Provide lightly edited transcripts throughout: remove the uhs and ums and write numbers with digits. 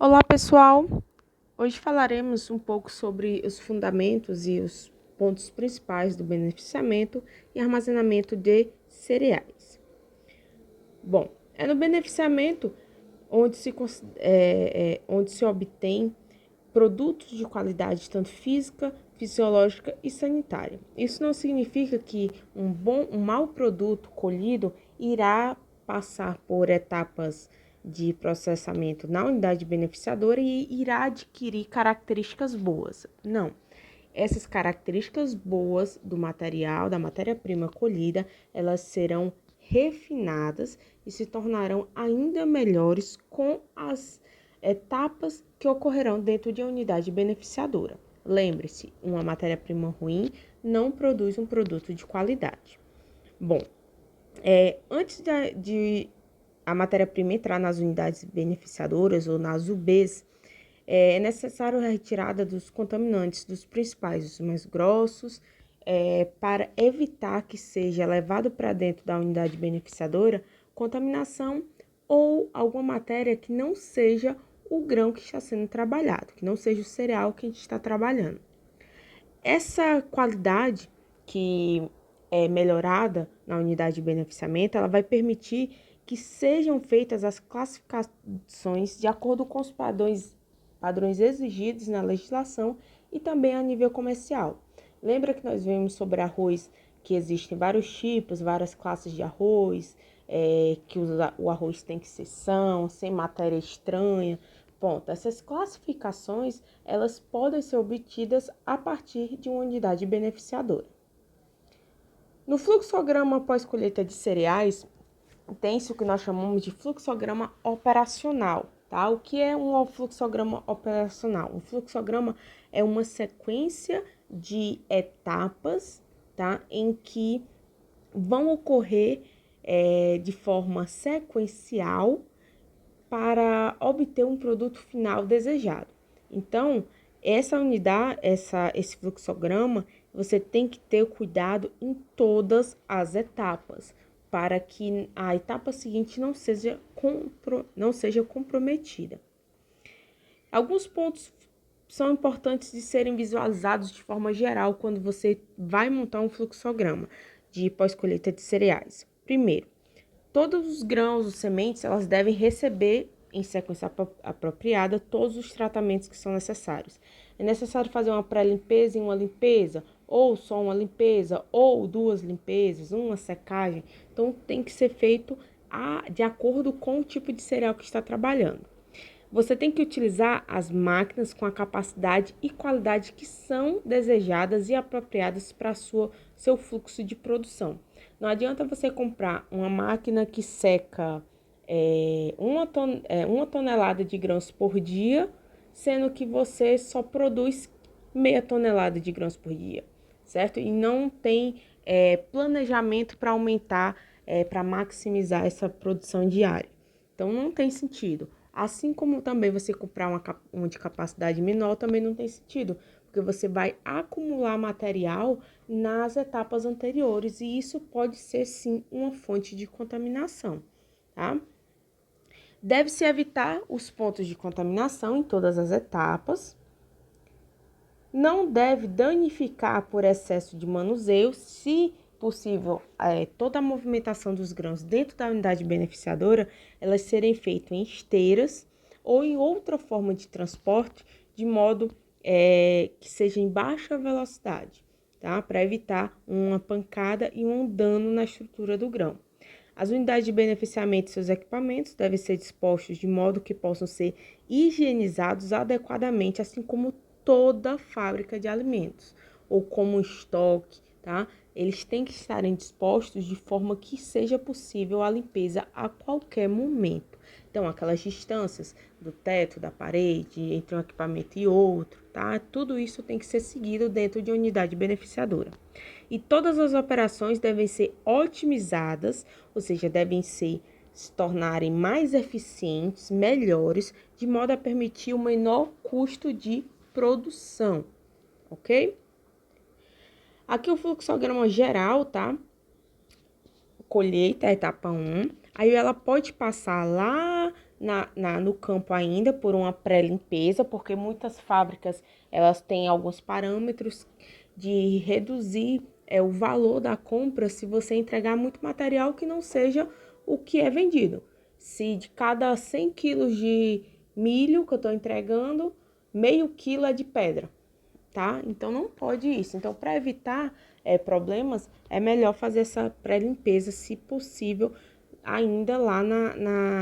Olá, pessoal! Hoje falaremos um pouco sobre os fundamentos e os pontos principais do beneficiamento e armazenamento de cereais. Bom, é no beneficiamento onde se obtém produtos de qualidade tanto física, fisiológica e sanitária. Isso não significa que um mau produto colhido irá passar por etapas de processamento na unidade beneficiadora e irá adquirir características boas. Não. Essas características boas do material, da matéria-prima colhida, elas serão refinadas e se tornarão ainda melhores com as etapas que ocorrerão dentro de uma unidade beneficiadora. Lembre-se, uma matéria-prima ruim não produz um produto de qualidade. Bom, antes de a matéria-prima entrar nas unidades beneficiadoras ou nas UBs, é necessário a retirada dos contaminantes, dos principais, os mais grossos, para evitar que seja levado para dentro da unidade beneficiadora contaminação ou alguma matéria que não seja o grão que está sendo trabalhado, que não seja o cereal que a gente está trabalhando. Essa qualidade que é melhorada na unidade de beneficiamento, ela vai permitir que sejam feitas as classificações de acordo com os padrões exigidos na legislação e também a nível comercial. Lembra que nós vimos sobre arroz que existem vários tipos, várias classes de arroz, que o arroz tem que ser são, sem matéria estranha. Ponto. Essas classificações, elas podem ser obtidas a partir de uma unidade beneficiadora. No fluxograma pós-colheita de cereais, tem-se o que nós chamamos de fluxograma operacional, tá? O que é um fluxograma operacional? Um fluxograma é uma sequência de etapas, tá? Em que vão ocorrer de forma sequencial para obter um produto final desejado. Então, essa unidade, esse fluxograma, você tem que ter cuidado em todas as etapas, para que a etapa seguinte não seja comprometida. Alguns pontos são importantes de serem visualizados de forma geral quando você vai montar um fluxograma de pós-colheita de cereais. Primeiro, todos os grãos, as sementes, elas devem receber em sequência apropriada todos os tratamentos que são necessários. É necessário fazer uma pré-limpeza e uma limpeza, ou só uma limpeza, ou duas limpezas, uma secagem. Então, tem que ser feito de acordo com o tipo de cereal que está trabalhando. Você tem que utilizar as máquinas com a capacidade e qualidade que são desejadas e apropriadas para seu fluxo de produção. Não adianta você comprar uma máquina que seca uma tonelada de grãos por dia, sendo que você só produz meia tonelada de grãos por dia, certo? E não tem planejamento para aumentar, para maximizar essa produção diária. Então, não tem sentido. Assim como também você comprar uma de capacidade menor, também não tem sentido, porque você vai acumular material nas etapas anteriores e isso pode ser, sim, uma fonte de contaminação, tá? Deve-se evitar os pontos de contaminação em todas as etapas. Não deve danificar por excesso de manuseio, se possível, toda a movimentação dos grãos dentro da unidade beneficiadora, elas serem feitas em esteiras ou em outra forma de transporte, de modo que seja em baixa velocidade, tá? Para evitar uma pancada e um dano na estrutura do grão. As unidades de beneficiamento e seus equipamentos devem ser dispostos de modo que possam ser higienizados adequadamente, assim como toda fábrica de alimentos, ou como estoque, tá? Eles têm que estarem dispostos de forma que seja possível a limpeza a qualquer momento. Então, aquelas distâncias do teto, da parede, entre um equipamento e outro, tá? Tudo isso tem que ser seguido dentro de uma unidade beneficiadora. E todas as operações devem ser otimizadas, ou seja, devem se tornarem mais eficientes, melhores, de modo a permitir o menor custo de produção, ok? Aqui o fluxograma geral, tá? Colheita, etapa 1. Aí ela pode passar lá no campo ainda por uma pré-limpeza, porque muitas fábricas elas têm alguns parâmetros de reduzir o valor da compra se você entregar muito material que não seja o que é vendido. Se de cada 100 quilos de milho que eu estou entregando, meio quilo é de pedra, tá? Então não pode isso. Então, para evitar problemas, é melhor fazer essa pré-limpeza, se possível, ainda lá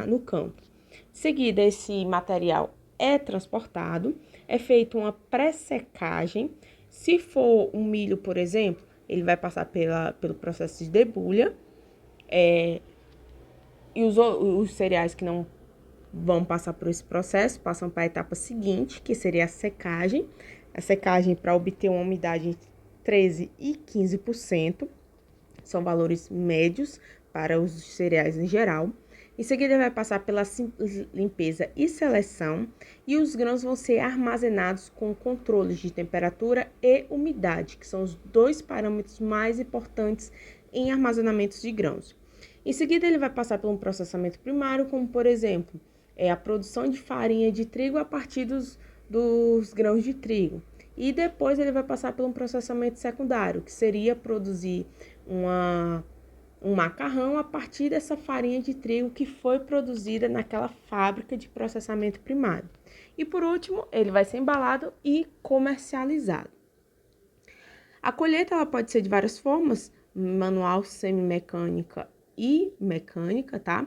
no campo. Em seguida, esse material é transportado, é feita uma pré-secagem. Se for um milho, por exemplo, ele vai passar pelo processo de debulha, e os cereais que não vão passar por esse processo passam para a etapa seguinte, que seria a secagem. A secagem para obter uma umidade entre 13% e 15%, são valores médios para os cereais em geral. Em seguida, vai passar pela limpeza e seleção, e os grãos vão ser armazenados com controles de temperatura e umidade, que são os dois parâmetros mais importantes em armazenamentos de grãos. Em seguida, ele vai passar por um processamento primário, como por exemplo, a produção de farinha de trigo a partir dos grãos de trigo. E depois ele vai passar por um processamento secundário, que seria produzir um macarrão a partir dessa farinha de trigo que foi produzida naquela fábrica de processamento primário. E por último, ele vai ser embalado e comercializado. A colheita ela pode ser de várias formas, manual, semimecânica e mecânica, tá?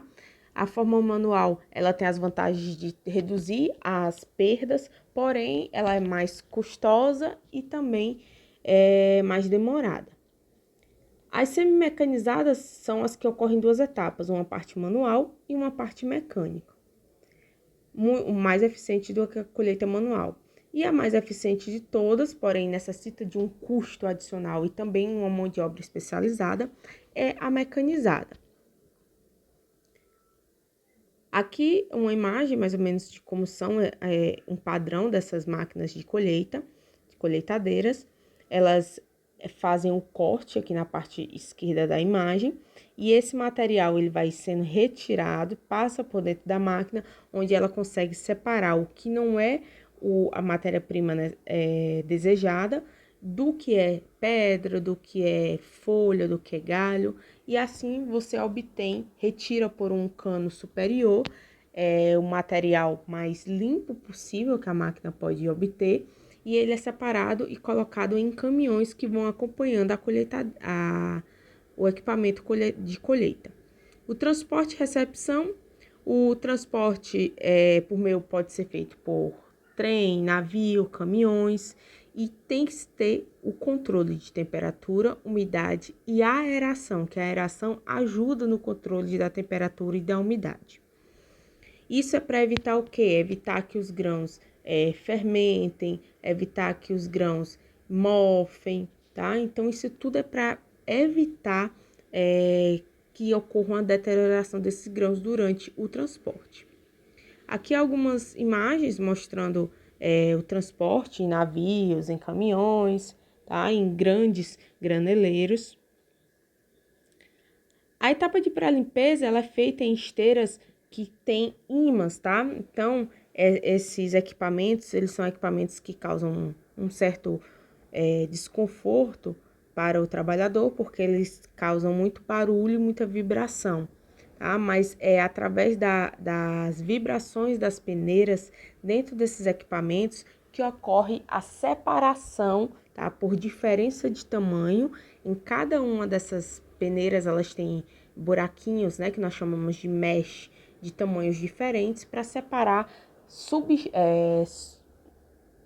A forma manual, ela tem as vantagens de reduzir as perdas, porém, ela é mais custosa e também é mais demorada. As semimecanizadas são as que ocorrem em duas etapas, uma parte manual e uma parte mecânica. Mais eficiente do que a colheita manual. E a mais eficiente de todas, porém necessita de um custo adicional e também uma mão de obra especializada, é a mecanizada. Aqui uma imagem mais ou menos de como são um padrão dessas máquinas de colheitadeiras. Elas fazem o corte aqui na parte esquerda da imagem e esse material ele vai sendo retirado, passa por dentro da máquina, onde ela consegue separar o que não é a matéria-prima, né, desejada, do que é pedra, do que é folha, do que é galho, e assim você retira por um cano superior o material mais limpo possível que a máquina pode obter, e ele é separado e colocado em caminhões que vão acompanhando o equipamento de colheita. O transporte e recepção, o transporte por meio pode ser feito por trem, navio, caminhões, e tem que ter o controle de temperatura, umidade e aeração, que a aeração ajuda no controle da temperatura e da umidade. Isso é para evitar o quê? Evitar que os grãos fermentem, evitar que os grãos mofem, tá? Então, isso tudo é para evitar que ocorra uma deterioração desses grãos durante o transporte. Aqui algumas imagens mostrando o transporte em navios, em caminhões, tá? Em grandes graneleiros. A etapa de pré-limpeza ela é feita em esteiras que tem ímãs, tá? Então, esses equipamentos, eles são equipamentos que causam um certo desconforto para o trabalhador, porque eles causam muito barulho e muita vibração, tá? Mas é através das vibrações das peneiras dentro desses equipamentos que ocorre a separação, tá? Por diferença de tamanho. Em cada uma dessas peneiras, elas têm buraquinhos, né? Que nós chamamos de mesh, de tamanhos diferentes, para separar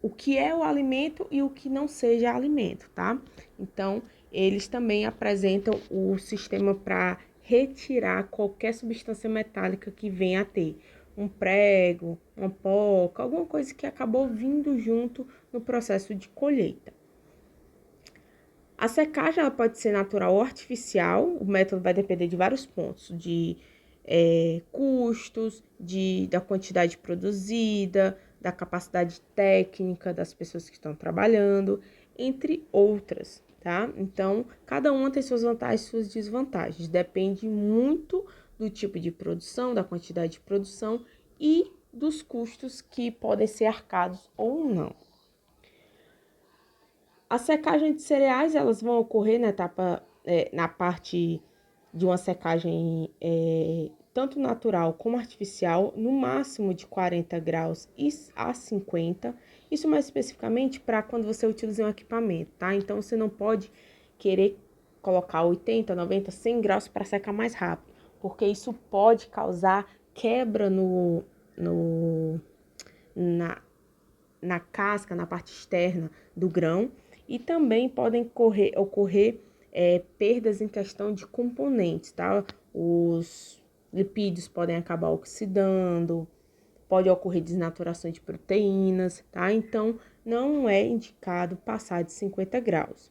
o que é o alimento e o que não seja alimento, tá? Então, eles também apresentam o sistema para retirar qualquer substância metálica que venha a ter um prego, uma poca, alguma coisa que acabou vindo junto no processo de colheita. A secagem ela pode ser natural ou artificial, o método vai depender de vários pontos, de custos, da quantidade produzida, da capacidade técnica das pessoas que estão trabalhando, entre outras, tá? Então, cada uma tem suas vantagens e suas desvantagens, depende muito do tipo de produção, da quantidade de produção e dos custos que podem ser arcados ou não. A secagem de cereais, elas vão ocorrer na parte de uma secagem tanto natural como artificial, no máximo de 40 graus a 50. Isso mais especificamente para quando você utiliza um equipamento, tá? Então, você não pode querer colocar 80, 90, 100 graus para secar mais rápido, porque isso pode causar quebra na casca, na parte externa do grão, e também podem ocorrer perdas em questão de componentes, tá? Os lipídios podem acabar oxidando, pode ocorrer desnaturação de proteínas, tá? Então, não é indicado passar de 50 graus.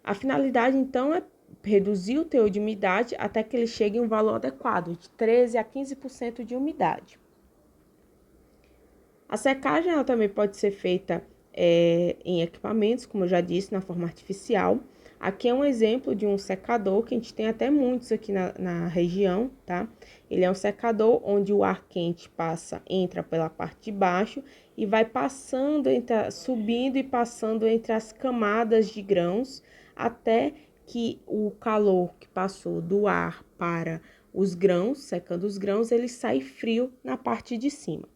A finalidade, então, é reduzir o teor de umidade até que ele chegue em um valor adequado, de 13 a 15% de umidade. A secagem ela também pode ser feita em equipamentos, como eu já disse, na forma artificial. Aqui é um exemplo de um secador, que a gente tem até muitos aqui na região, tá? Ele é um secador onde o ar quente entra pela parte de baixo e vai subindo e passando entre as camadas de grãos, até que o calor que passou do ar para os grãos, secando os grãos, ele sai frio na parte de cima.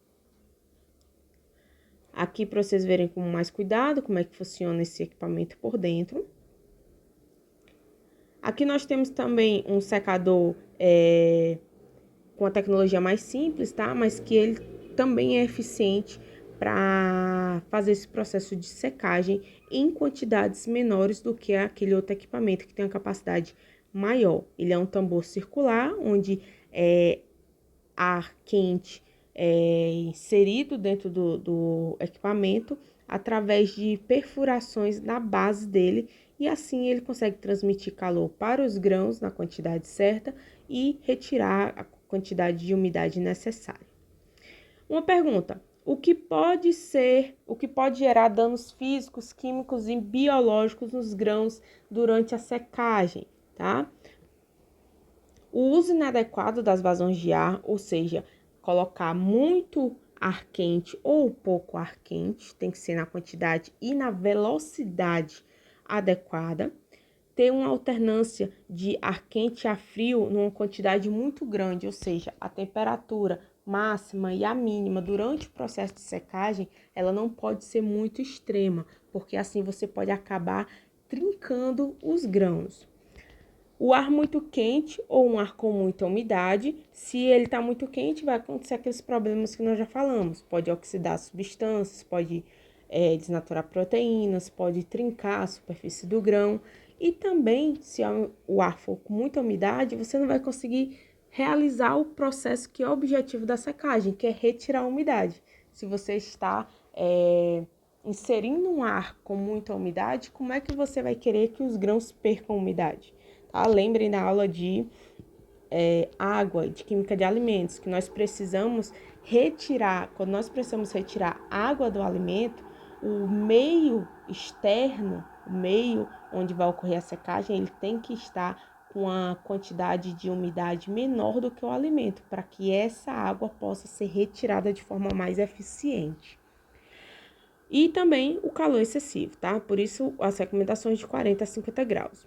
Aqui para vocês verem com mais cuidado como é que funciona esse equipamento por dentro. Aqui nós temos também um secador com a tecnologia mais simples, tá? Mas que ele também é eficiente para fazer esse processo de secagem em quantidades menores do que aquele outro equipamento que tem uma capacidade maior. Ele é um tambor circular, onde ar quente inserido dentro do equipamento através de perfurações na base dele, e assim ele consegue transmitir calor para os grãos na quantidade certa e retirar a quantidade de umidade necessária. Uma pergunta: o que pode gerar danos físicos, químicos e biológicos nos grãos durante a secagem, tá? O uso inadequado das vazões de ar, ou seja, colocar muito ar quente ou pouco ar quente, tem que ser na quantidade e na velocidade adequada. Ter uma alternância de ar quente e ar frio numa quantidade muito grande, ou seja, a temperatura máxima e a mínima durante o processo de secagem, ela não pode ser muito extrema, porque assim você pode acabar trincando os grãos. O ar muito quente ou um ar com muita umidade, se ele está muito quente, vai acontecer aqueles problemas que nós já falamos. Pode oxidar substâncias, pode desnaturar proteínas, pode trincar a superfície do grão. E também, se o ar for com muita umidade, você não vai conseguir realizar o processo que é o objetivo da secagem, que é retirar a umidade. Se você está inserindo um ar com muita umidade, como é que você vai querer que os grãos percam umidade? Tá? Lembrem da aula de água, de química de alimentos, que nós precisamos retirar, quando nós precisamos retirar água do alimento, o meio externo, o meio onde vai ocorrer a secagem, ele tem que estar com a quantidade de umidade menor do que o alimento, para que essa água possa ser retirada de forma mais eficiente. E também o calor excessivo, tá? Por isso, as recomendações de 40 a 50 graus.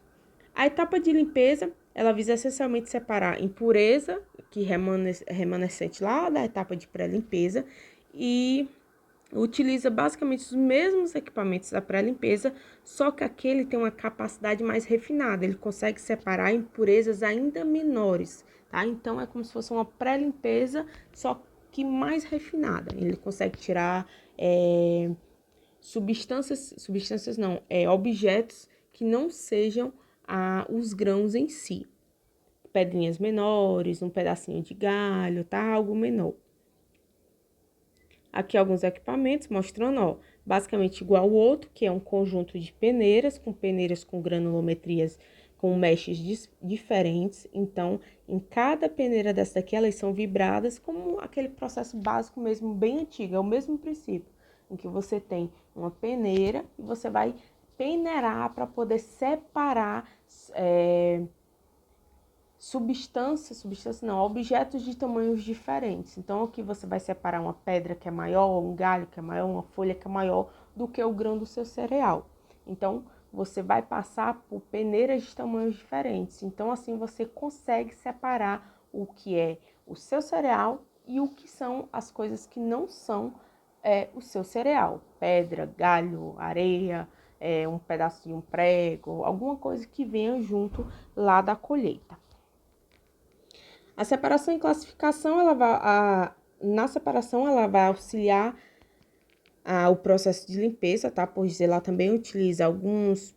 A etapa de limpeza, ela visa essencialmente separar impureza, que remanescente lá da etapa de pré-limpeza, e utiliza basicamente os mesmos equipamentos da pré-limpeza, só que aquele tem uma capacidade mais refinada, ele consegue separar impurezas ainda menores, tá? Então, é como se fosse uma pré-limpeza, só que mais refinada. Ele consegue tirar objetos que não sejam os grãos em si. Pedrinhas menores, um pedacinho de galho, tá? Algo menor. Aqui alguns equipamentos mostrando, basicamente igual ao outro, que é um conjunto de peneiras com granulometrias, com meshs diferentes. Então, em cada peneira dessa daqui, elas são vibradas como aquele processo básico mesmo, bem antigo. É o mesmo princípio, em que você tem uma peneira e você vai peneirar para poder separar substância não, objetos de tamanhos diferentes. Então, aqui você vai separar uma pedra que é maior, um galho que é maior, uma folha que é maior do que o grão do seu cereal. Então, você vai passar por peneiras de tamanhos diferentes. Então, assim você consegue separar o que é o seu cereal e o que são as coisas que não são o seu cereal. Pedra, galho, areia, um pedaço de um prego, alguma coisa que venha junto lá da colheita. A separação e classificação, na separação, ela vai auxiliar o processo de limpeza, tá? Pois ela também utiliza alguns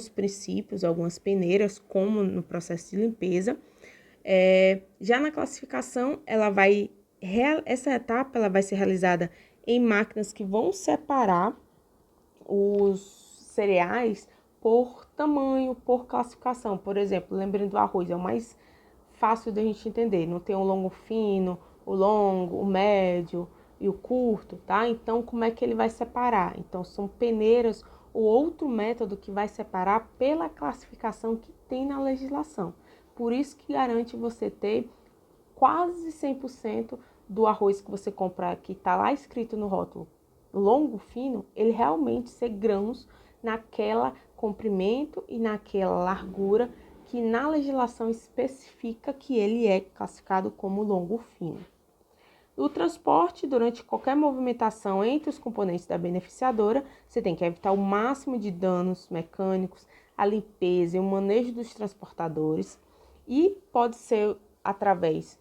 princípios, algumas peneiras, como no processo de limpeza. Já na classificação, essa etapa ela vai ser realizada em máquinas que vão separar os cereais por tamanho, por classificação. Por exemplo, lembrando do arroz, é o mais fácil da gente entender. Não tem o longo fino, o longo, o médio e o curto, tá? Então, como é que ele vai separar? Então, são peneiras ou outro método que vai separar pela classificação que tem na legislação. Por isso que garante você ter quase 100% do arroz que você comprar, que está lá escrito no rótulo, longo fino, ele realmente ser grãos naquela comprimento e naquela largura que na legislação especifica que ele é classificado como longo fino. O transporte, durante qualquer movimentação entre os componentes da beneficiadora, você tem que evitar o máximo de danos mecânicos, a limpeza e o manejo dos transportadores, e pode ser através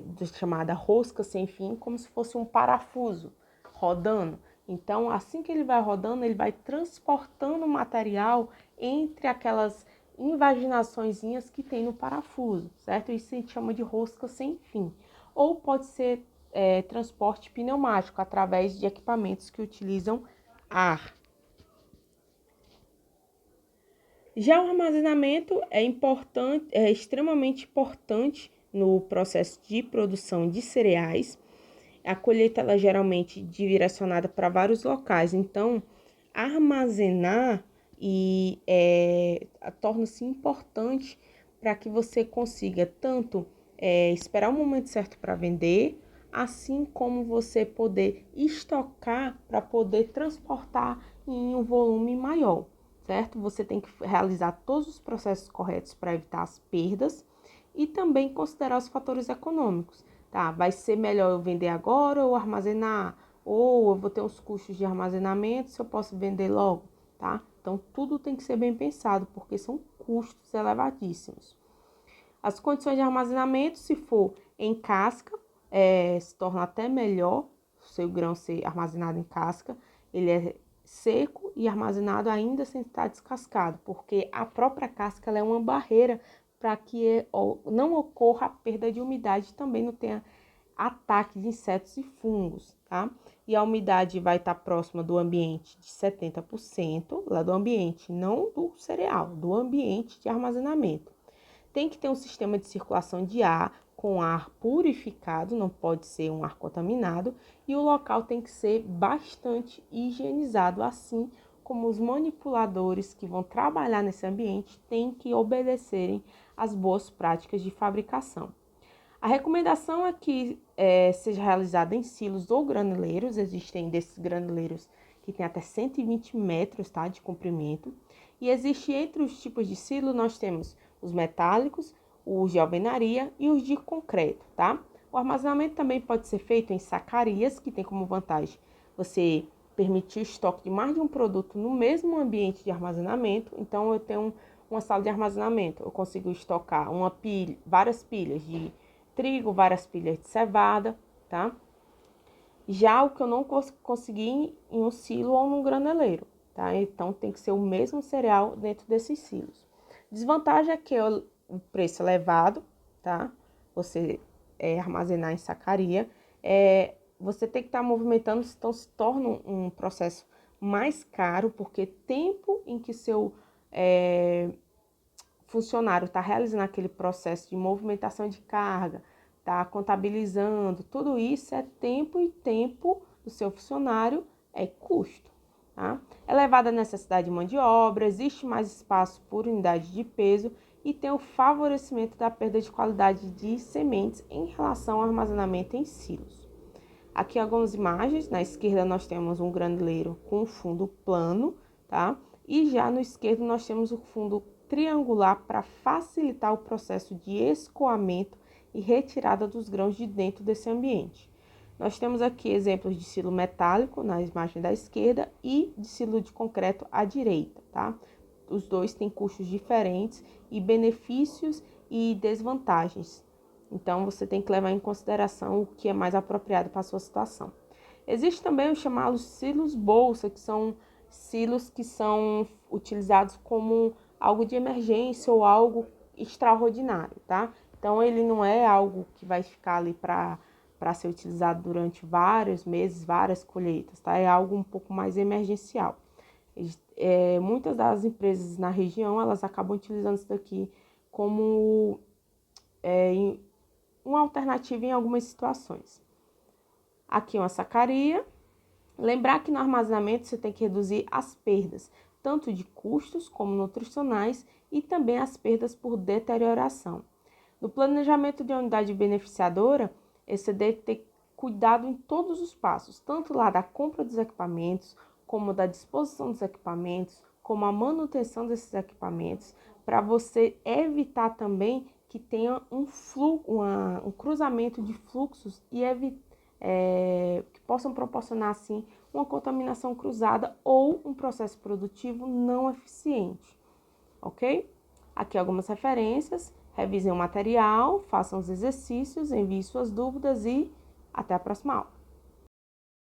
da chamada rosca sem fim, como se fosse um parafuso rodando. Então, assim que ele vai rodando, ele vai transportando o material entre aquelas invaginaçõezinhas que tem no parafuso, certo? Isso a gente chama de rosca sem fim. Ou pode ser transporte pneumático, através de equipamentos que utilizam ar. Já o armazenamento é extremamente importante no processo de produção de cereais. A colheita ela é geralmente direcionada para vários locais, então armazenar torna-se importante para que você consiga tanto esperar o momento certo para vender, assim como você poder estocar para poder transportar em um volume maior, certo? Você tem que realizar todos os processos corretos para evitar as perdas e também considerar os fatores econômicos. Tá, vai ser melhor eu vender agora ou armazenar? Ou eu vou ter os custos de armazenamento se eu posso vender logo, tá? Então, tudo tem que ser bem pensado, porque são custos elevadíssimos. As condições de armazenamento, se for em casca, se torna até melhor o seu grão ser armazenado em casca. Ele é seco e armazenado ainda sem estar descascado, porque a própria casca ela é uma barreira para que não ocorra a perda de umidade e também não tenha ataque de insetos e fungos, tá? E a umidade vai estar próxima do ambiente de 70%, lá do ambiente, não do cereal, do ambiente de armazenamento. Tem que ter um sistema de circulação de ar com ar purificado, não pode ser um ar contaminado, e o local tem que ser bastante higienizado, assim como os manipuladores que vão trabalhar nesse ambiente têm que obedecerem às boas práticas de fabricação. A recomendação é que seja realizada em silos ou granuleiros. Existem desses granuleiros que tem até 120 metros, tá, de comprimento. E existe entre os tipos de silo, nós temos os metálicos, os de alvenaria e os de concreto, tá? O armazenamento também pode ser feito em sacarias, que tem como vantagem você permitir o estoque de mais de um produto no mesmo ambiente de armazenamento. Então, eu tenho uma sala de armazenamento, eu consigo estocar várias pilhas de trigo, várias pilhas de cevada, tá? Já o que eu não consegui em um silo ou num graneleiro, tá? Então, tem que ser o mesmo cereal dentro desses silos. Desvantagem é que o preço é elevado, tá? Você armazenar em sacaria, você tem que estar movimentando, então se torna um processo mais caro, porque tempo em que seu funcionário está realizando aquele processo de movimentação de carga, está contabilizando, tudo isso é tempo e tempo do seu funcionário é custo. Tá? Elevada necessidade de mão de obra, existe mais espaço por unidade de peso e tem o favorecimento da perda de qualidade de sementes em relação ao armazenamento em silos. Aqui algumas imagens, na esquerda nós temos um granileiro com fundo plano, tá? E já no esquerdo nós temos o fundo triangular para facilitar o processo de escoamento e retirada dos grãos de dentro desse ambiente. Nós temos aqui exemplos de silo metálico na imagem da esquerda e de silo de concreto à direita, tá? Os dois têm custos diferentes e benefícios e desvantagens. Então, você tem que levar em consideração o que é mais apropriado para a sua situação. Existe também os chamados silos bolsa, que são silos que são utilizados como algo de emergência ou algo extraordinário, tá? Então, ele não é algo que vai ficar ali para ser utilizado durante vários meses, várias colheitas, tá? É algo um pouco mais emergencial. Muitas das empresas na região, elas acabam utilizando isso daqui como uma alternativa em algumas situações. Aqui uma sacaria. Lembrar que no armazenamento você tem que reduzir as perdas, tanto de custos como nutricionais e também as perdas por deterioração. No planejamento de uma unidade beneficiadora, você deve ter cuidado em todos os passos, tanto lá da compra dos equipamentos, como da disposição dos equipamentos, como a manutenção desses equipamentos, para você evitar também que tenha um cruzamento de fluxos e que possam proporcionar, assim, uma contaminação cruzada ou um processo produtivo não eficiente, ok? Aqui algumas referências, revisem o material, façam os exercícios, enviem suas dúvidas e até a próxima aula.